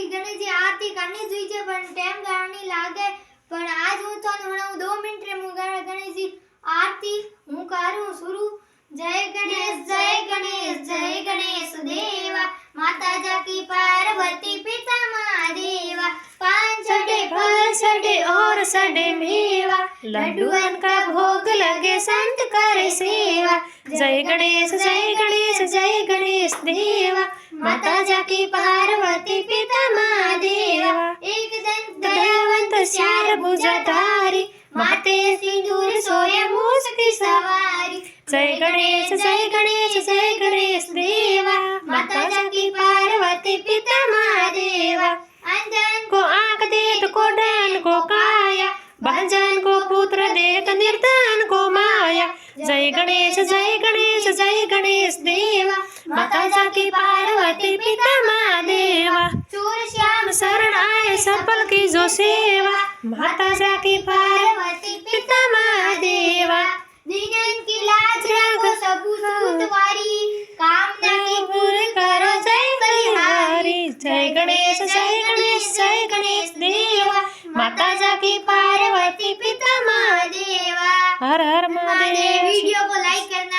गणेश जी आरती करनी જોઈએ પણ ટાઈમ ગાણી લાગે પણ આજ હું તમને હણાવું 2 મિનિટ રે હું ગણેશ जी आरती હું કરું शुरू जय गणेश देवा माता जाकी पार्वती पिता महादेवा पांच छठे फल छठे और छठे मेवा लड्डुअन का भोग लगे संत करे सेवा जय गणेश देवा माता जाकी पार्वती पिता महादेवा एक दंत चार भुजाधारी माते सिंदूर सोया मूस की सवारी जय गणेश देवा माता जाकी पार्वती पिता महादेवा अंजन को आंख देत को डान को काया भांजन को पुत्र देत निर्धन को माया जय गणेश देवा माता जाकी पार्वती पिता महादेवा चूर श्याम शरण आए सफल की जो सेवा माता जाकी पार्वती पिता महादेवा दीनन की लाज रखो सबूत वारी कामना की पूरी करो जय बलिहारी जय गणेश देवा माता जाकी पार्वती पिता महादेवा हर हर महादेव। वीडियो को लाइक करना।